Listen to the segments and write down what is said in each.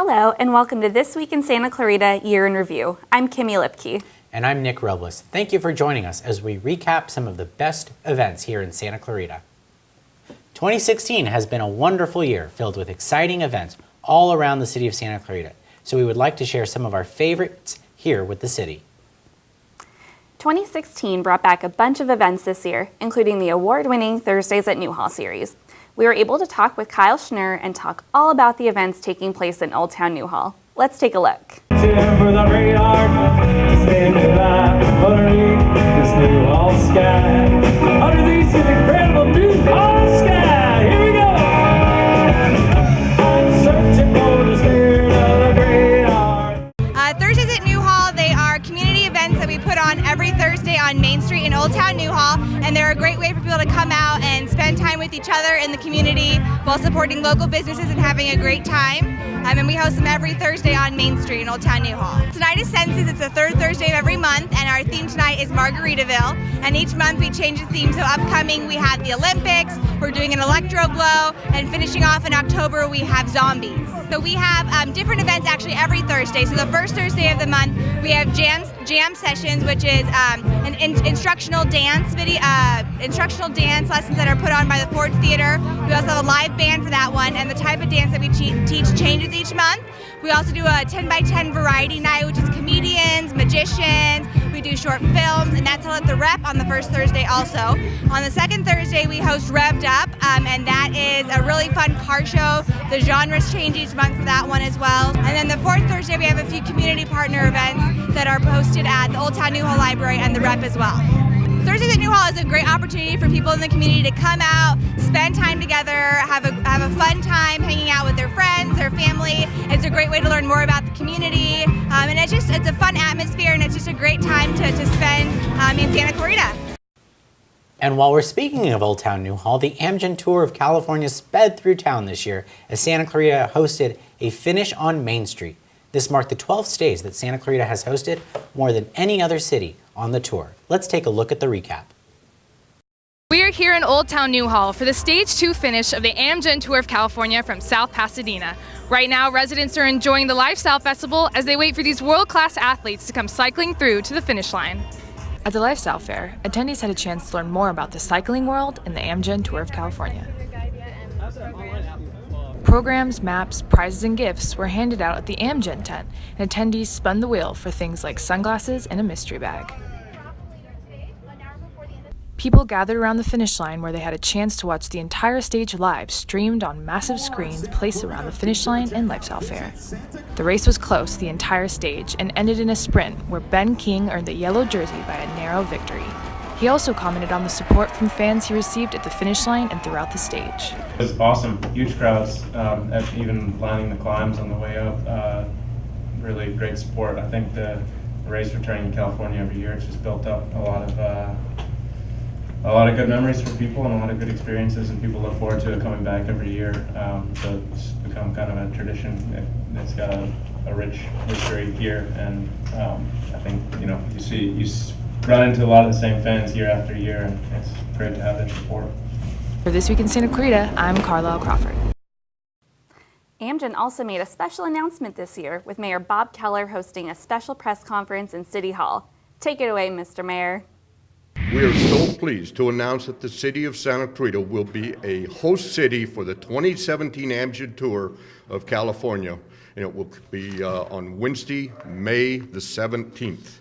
Hello, and welcome to This Week in Santa Clarita Year in Review. I'm Kimmy Lipke. And I'm Nick Robles. Thank you for joining us as we recap some of the best events here in Santa Clarita. 2016 has been a wonderful year filled with exciting events all around the city of Santa Clarita. So we would like to share some of our favorites here with the city. 2016 brought back a bunch of events this year, including the award-winning Thursdays at Newhall series. We were able to talk with Kyle Schnurr and talk all about the events taking place in Old Town Newhall. Let's take a look. Thursdays at Newhall, they are community events that we put on every Thursday on Main Street in Old Town Newhall, and they're a great way for people to come out and spend time with each other in the community while supporting local businesses and having a great time. And we host them every Thursday on Main Street in Old Town Newhall. Tonight is Senses. It's the third Thursday of every month, and our theme tonight is Margaritaville. And each month we change the theme. So upcoming we have the Olympics, we're doing an electro blow, and finishing off in October we have zombies. So we have different events actually every Thursday. So the first Thursday of the month we have jam sessions, which is an instructional dance instructional dance lessons that are put on by the Ford Theater. We also have a live band for that one, and the type of dance that we teach changes each month. We also do a 10x10 variety night, which is comedians, magicians. We do short films, and that's all at the Rep on the first Thursday also. On the second Thursday, we host Revved Up, and that is a really fun car show. The genres change each month for that one as well. And then the fourth Thursday, we have a few community partner events that are posted at the Old Town Newhall Library and the Rep as well. Thursdays at Newhall is a great opportunity for people in the community to come out, spend time together, have a fun time hanging out with their friends, their family. It's a great way to learn more about the community, and it's a fun atmosphere, and it's just a great time to spend in Santa Clarita. And while we're speaking of Old Town Newhall, the Amgen Tour of California sped through town this year as Santa Clarita hosted a finish on Main Street. This marked the 12th stage that Santa Clarita has hosted, more than any other city on the tour. Let's take a look at the recap. We are here in Old Town Newhall for the Stage 2 finish of the Amgen Tour of California from South Pasadena. Right now, residents are enjoying the Lifestyle Festival as they wait for these world-class athletes to come cycling through to the finish line. At the Lifestyle Fair, attendees had a chance to learn more about the cycling world and the Amgen Tour of California. Programs, maps, prizes, and gifts were handed out at the Amgen tent, and attendees spun the wheel for things like sunglasses and a mystery bag. People gathered around the finish line where they had a chance to watch the entire stage live, streamed on massive screens placed around the finish line and Lifestyle Fair. The race was close the entire stage and ended in a sprint where Ben King earned the yellow jersey by a narrow victory. He also commented on the support from fans he received at the finish line and throughout the stage. It was awesome, huge crowds, even lining the climbs on the way up. Really great support. I think the race returning to California every year, it's just built up a lot of good memories for people and a lot of good experiences, and people look forward to it coming back every year. So it's become kind of a tradition. It's got a rich history here, and I think you run into a lot of the same fans year after year, and it's great to have their support. For This Week in Santa Clarita, I'm Carlisle Crawford. Amgen also made a special announcement this year with Mayor Bob Keller hosting a special press conference in City Hall. Take it away, Mr. Mayor. We are so pleased to announce that the city of Santa Clarita will be a host city for the 2017 Amgen Tour of California, and it will be on Wednesday, May the 17th.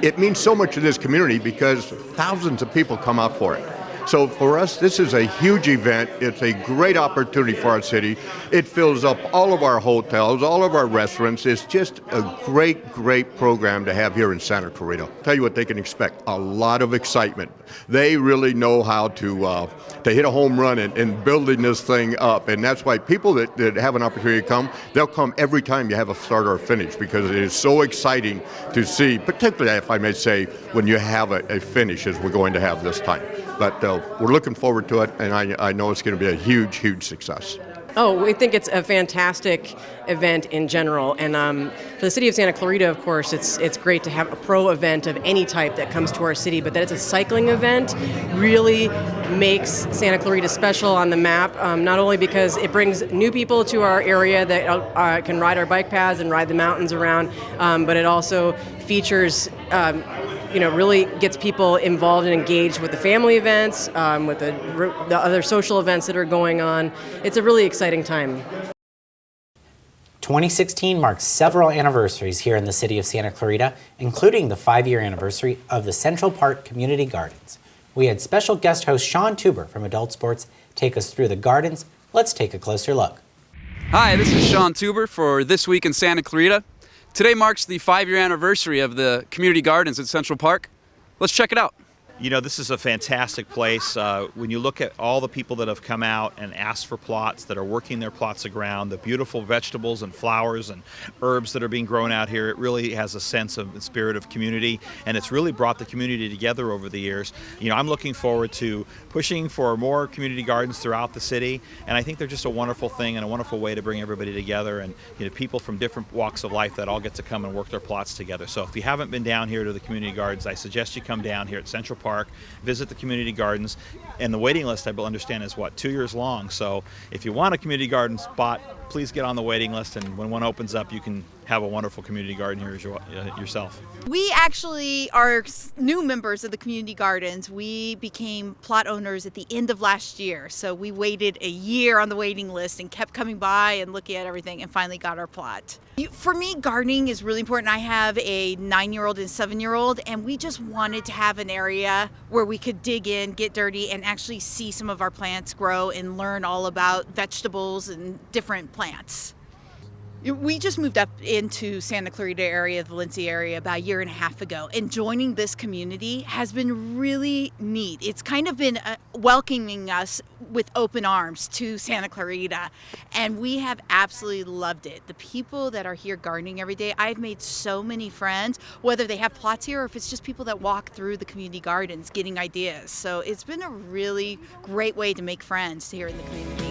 It means so much to this community because thousands of people come out for it. So for us, this is a huge event. It's a great opportunity for our city. It fills up all of our hotels, all of our restaurants. It's just a great, great program to have here in Santa Clarita. Tell you what they can expect, a lot of excitement. They really know how to hit a home run in building this thing up. And that's why people that have an opportunity to come, they'll come every time you have a start or a finish, because it is so exciting to see, particularly, if I may say, when you have a finish as we're going to have this time. But we're looking forward to it, and I know it's going to be a huge, huge success. Oh, we think it's a fantastic event in general, and for the city of Santa Clarita, of course, it's great to have a pro event of any type that comes to our city, but that it's a cycling event really makes Santa Clarita special on the map, not only because it brings new people to our area that can ride our bike paths and ride the mountains around, but it also features really gets people involved and engaged with the family events, with the other social events that are going on. It's a really exciting time. 2016 marks several anniversaries here in the city of Santa Clarita, including the 5-year anniversary of the Central Park Community Gardens. We had special guest host Sean Tuber from Adult Sports take us through the gardens. Let's take a closer look. Hi, this is Sean Tuber for This Week in Santa Clarita. Today marks the 5-year anniversary of the community gardens at Central Park. Let's check it out. You know, this is a fantastic place. When you look at all the people that have come out and asked for plots, that are working their plots of ground, the beautiful vegetables and flowers and herbs that are being grown out here, it really has a sense of the spirit of community, and it's really brought the community together over the years. You know, I'm looking forward to pushing for more community gardens throughout the city, and I think they're just a wonderful thing and a wonderful way to bring everybody together, and people from different walks of life that all get to come and work their plots together. So if you haven't been down here to the community gardens, I suggest you come down here at Central Park, visit the community gardens, and the waiting list, I will understand, is 2 years long. So if you want a community garden spot, please get on the waiting list, and when one opens up, you can have a wonderful community garden here yourself. We actually are new members of the community gardens. We became plot owners at the end of last year, so we waited a year on the waiting list and kept coming by and looking at everything and finally got our plot. For me, gardening is really important. I have a 9-year-old and 7-year-old, and we just wanted to have an area where we could dig in, get dirty, and actually see some of our plants grow and learn all about vegetables and different plants. We just moved up into Santa Clarita area, the Valencia area, about a year and a half ago, and joining this community has been really neat. It's kind of been welcoming us with open arms to Santa Clarita, and we have absolutely loved it. The people that are here gardening every day, I've made so many friends, whether they have plots here or if it's just people that walk through the community gardens getting ideas. So it's been a really great way to make friends here in the community.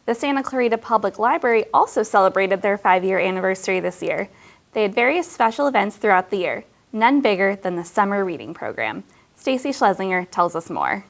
The Santa Clarita Public Library also celebrated their 5-year anniversary this year. They had various special events throughout the year, none bigger than the summer reading program. Stacy Schlesinger tells us more.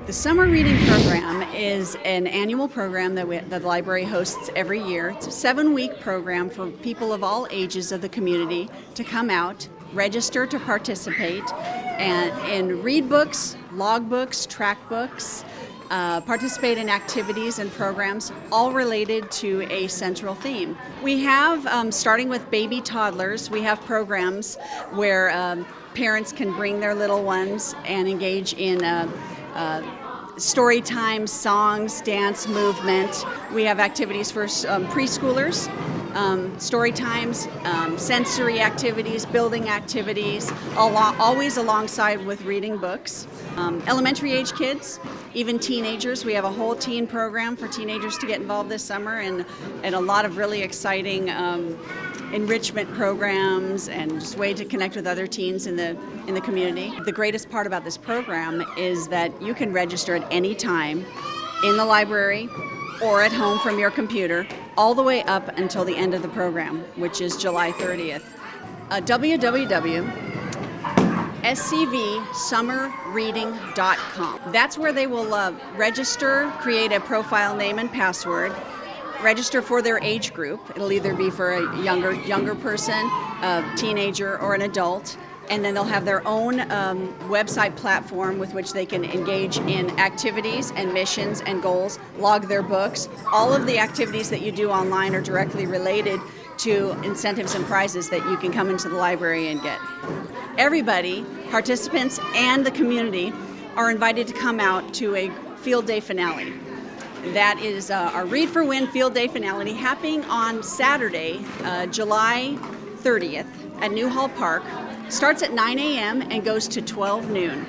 The Summer Reading Program is an annual program that the library hosts every year. It's a 7-week program for people of all ages of the community to come out, register to participate, and read books, log books, track books, participate in activities and programs, all related to a central theme. We have, starting with baby toddlers, we have programs where parents can bring their little ones and engage in story time, songs, dance, movement. We have activities for preschoolers, story times, sensory activities, building activities, always alongside with reading books. Elementary age kids, even teenagers. We have a whole teen program for teenagers to get involved this summer, and a lot of really exciting enrichment programs and just way to connect with other teens in the community. The greatest part about this program is that you can register at any time in the library or at home from your computer, all the way up until the end of the program, which is July 30th. www.scvsummerreading.com. That's where they will register, create a profile name and password, register for their age group. It'll either be for a younger person, a teenager, or an adult. And then they'll have their own website platform with which they can engage in activities and missions and goals, log their books. All of the activities that you do online are directly related to incentives and prizes that you can come into the library and get. Everybody, participants and the community, are invited to come out to a field day finale. That is our Read for Win field day finale happening on Saturday, July 30th at Newhall Park. Starts at 9 a.m. and goes to 12 noon.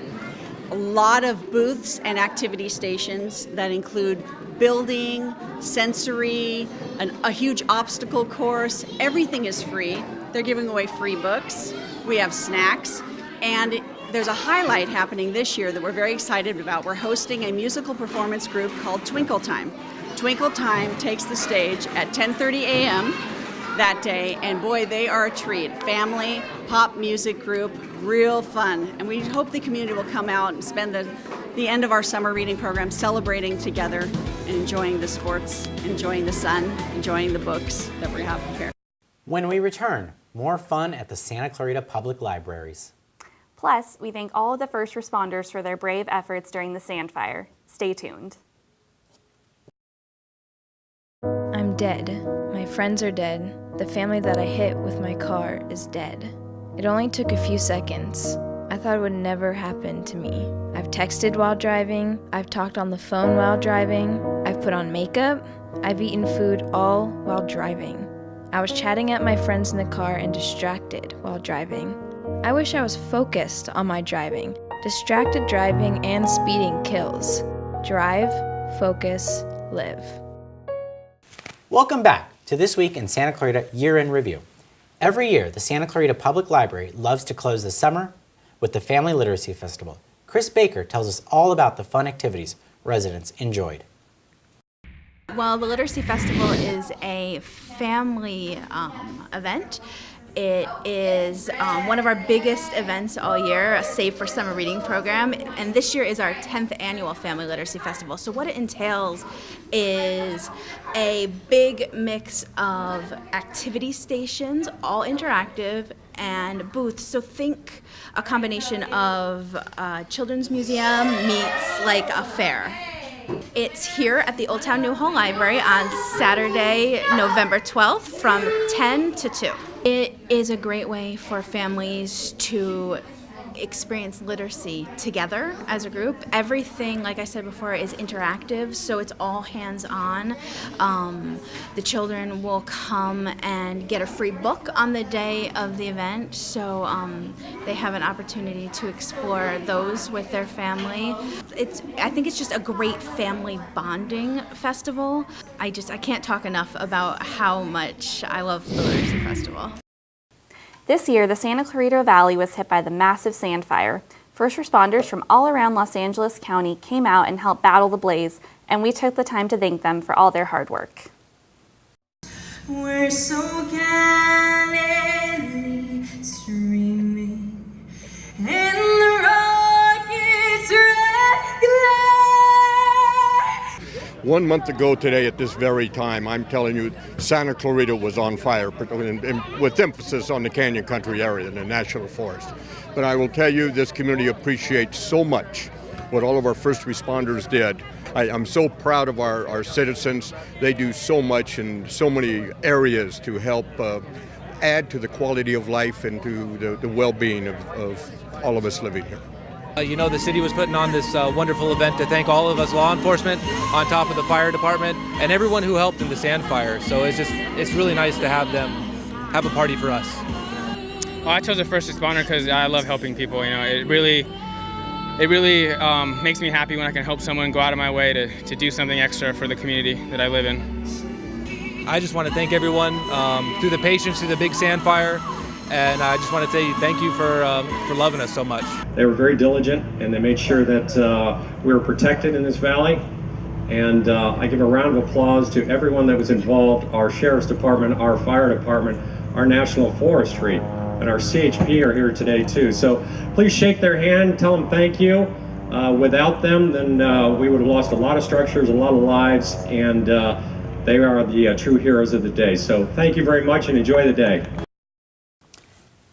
A lot of booths and activity stations that include building, sensory, a huge obstacle course. Everything is free. They're giving away free books. We have snacks. And there's a highlight happening this year that we're very excited about. We're hosting a musical performance group called Twinkle Time. Twinkle Time takes the stage at 10:30 a.m. that day, and boy, they are a treat. Family, pop music group, real fun. And we hope the community will come out and spend the end of our summer reading program celebrating together and enjoying the sports, enjoying the sun, enjoying the books that we have prepared. When we return, more fun at the Santa Clarita Public Libraries. Plus, we thank all of the first responders for their brave efforts during the sand fire. Stay tuned. I'm dead. My friends are dead. The family that I hit with my car is dead. It only took a few seconds. I thought it would never happen to me. I've texted while driving. I've talked on the phone while driving. I've put on makeup. I've eaten food all while driving. I was chatting at my friends in the car and distracted while driving. I wish I was focused on my driving. Distracted driving and speeding kills. Drive, focus, live. Welcome back to This Week in Santa Clarita Year in Review. Every year, the Santa Clarita Public Library loves to close the summer with the Family Literacy Festival. Chris Baker tells us all about the fun activities residents enjoyed. Well, the Literacy Festival is a family event. It is one of our biggest events all year, a Save for Summer reading program, and this year is our 10th annual Family Literacy Festival. So what it entails is a big mix of activity stations, all interactive, and booths. So think a combination of children's museum meets like a fair. It's here at the Old Town New Hall Library on Saturday, November 12th from 10 to 2. It is a great way for families to experience literacy together as a group. Everything, like I said before, is interactive, so it's all hands-on. The children will come and get a free book on the day of the event, so they have an opportunity to explore those with their family. I think it's just a great family bonding festival. I can't talk enough about how much I love the Literacy Festival. This year, the Santa Clarita Valley was hit by the massive sand fire. First responders from all around Los Angeles County came out and helped battle the blaze, and we took the time to thank them for all their hard work. We're so gallantly streaming, and the rockets regular. 1 month ago today at this very time, I'm telling you, Santa Clarita was on fire, with emphasis on the Canyon Country area and the National Forest. But I will tell you, this community appreciates so much what all of our first responders did. I'm so proud of our citizens. They do so much in so many areas to help add to the quality of life and to the well-being of all of us living here. The city was putting on this wonderful event to thank all of us law enforcement, on top of the fire department, and everyone who helped in the sand fire. So it's really nice to have them have a party for us. Well, I chose a first responder because I love helping people. It really makes me happy when I can help someone go out of my way to do something extra for the community that I live in. I just want to thank everyone through the patience, through the big sand fire. And I just want to say thank you for loving us so much. They were very diligent, and they made sure that we were protected in this valley. And I give a round of applause to everyone that was involved, our Sheriff's Department, our Fire Department, our National Forestry, and our CHP are here today too. So please shake their hand, tell them thank you. Without them, then we would have lost a lot of structures, a lot of lives, and they are the true heroes of the day. So thank you very much and enjoy the day.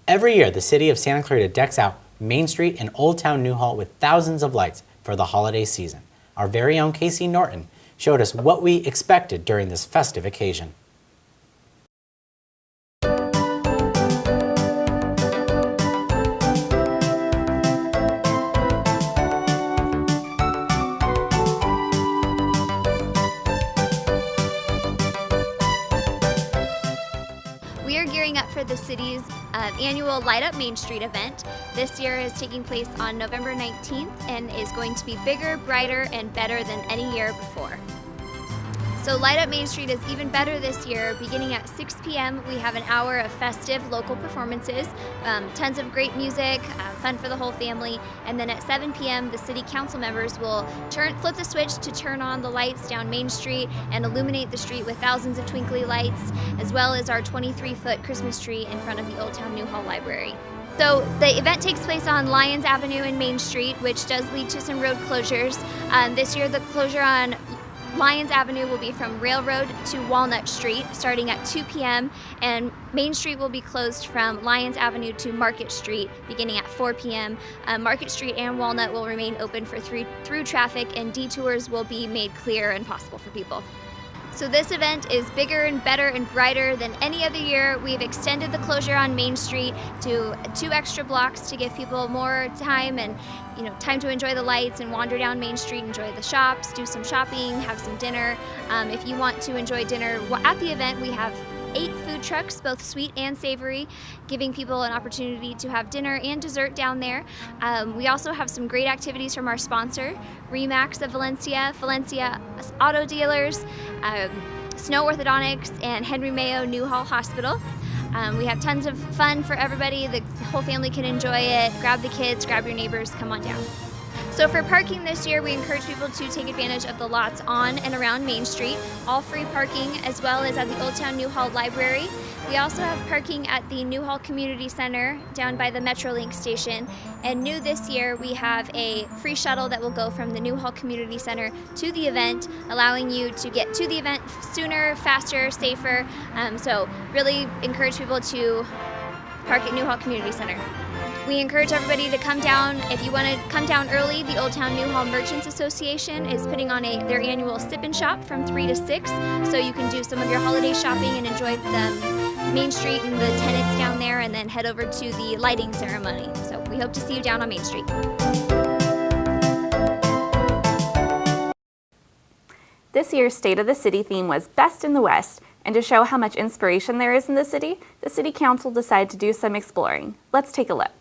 Every year, the city of Santa Clarita decks out Main Street and Old Town New Hall with thousands of lights for the holiday season. Our very own Casey Norton showed us what we expected during this festive occasion. For the city's annual Light Up Main Street event. This year is taking place on November 19th and is going to be bigger, brighter, and better than any year before. So Light Up Main Street is even better this year. Beginning at 6 p.m., we have an hour of festive local performances, tons of great music, fun for the whole family. And then at 7 p.m., the city council members will flip the switch to turn on the lights down Main Street and illuminate the street with thousands of twinkly lights, as well as our 23-foot Christmas tree in front of the Old Town Newhall Library. So the event takes place on Lyons Avenue and Main Street, which does lead to some road closures. This year, the closure on Lyons Avenue will be from Railroad to Walnut Street starting at 2 p.m. and Main Street will be closed from Lyons Avenue to Market Street beginning at 4 p.m. Market Street and Walnut will remain open for through traffic, and detours will be made clear and possible for people. So this event is bigger and better and brighter than any other year. We've extended the closure on Main Street to 2 extra blocks to give people more time and time to enjoy the lights and wander down Main Street, enjoy the shops, do some shopping, have some dinner. If you want to enjoy dinner at the event, we have 8 food trucks, both sweet and savory, giving people an opportunity to have dinner and dessert down there. We also have some great activities from our sponsor, Remax of Valencia Auto Dealers, Snow Orthodontics, and Henry Mayo Newhall Hospital. We have tons of fun for everybody. The whole family can enjoy it. Grab the kids, grab your neighbors, come on down. So for parking this year, we encourage people to take advantage of the lots on and around Main Street, all free parking, as well as at the Old Town Newhall Library. We also have parking at the Newhall Community Center down by the Metrolink station. And new this year, we have a free shuttle that will go from the Newhall Community Center to the event, allowing you to get to the event sooner, faster, safer. So really encourage people to park at Newhall Community Center. We encourage everybody to come down. If you want to come down early, the Old Town Newhall Merchants Association is putting on their annual sip and shop from 3 to 6, so you can do some of your holiday shopping and enjoy the Main Street and the tenants down there, and then head over to the lighting ceremony. So we hope to see you down on Main Street. This year's State of the City theme was Best in the West, and to show how much inspiration there is in the city council decided to do some exploring. Let's take a look.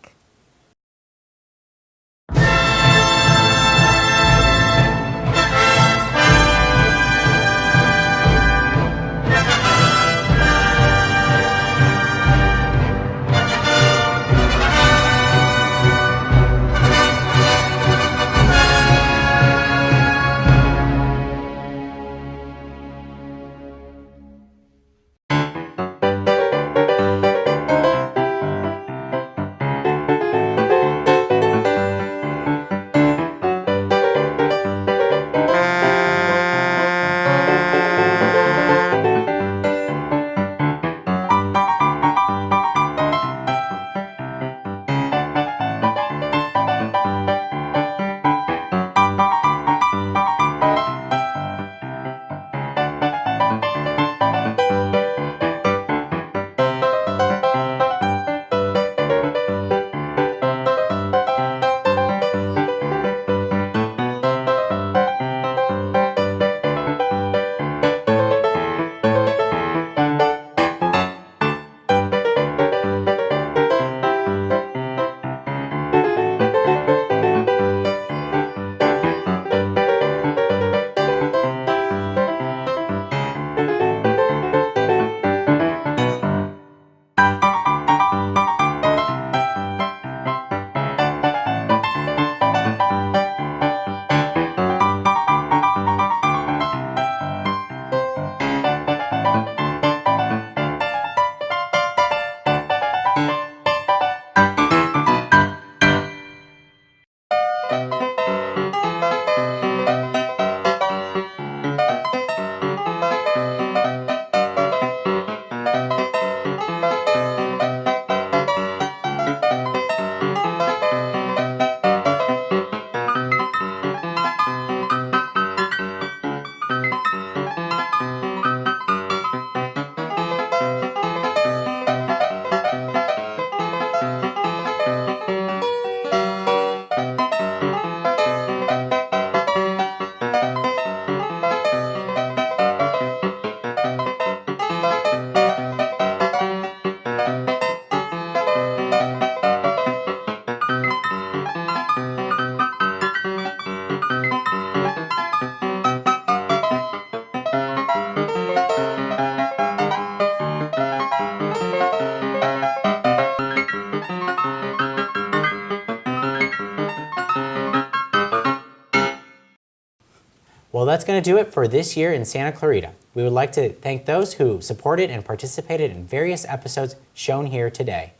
that's going to do it for this year in Santa Clarita. We would like to thank those who supported and participated in various episodes shown here today.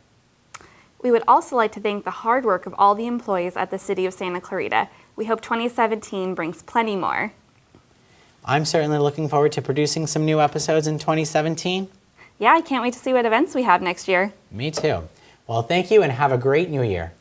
We would also like to thank the hard work of all the employees at the City of Santa Clarita. We hope 2017 brings plenty more. I'm certainly looking forward to producing some new episodes in 2017. Yeah, I can't wait to see what events we have next year. Me too. Well, thank you and have a great new year.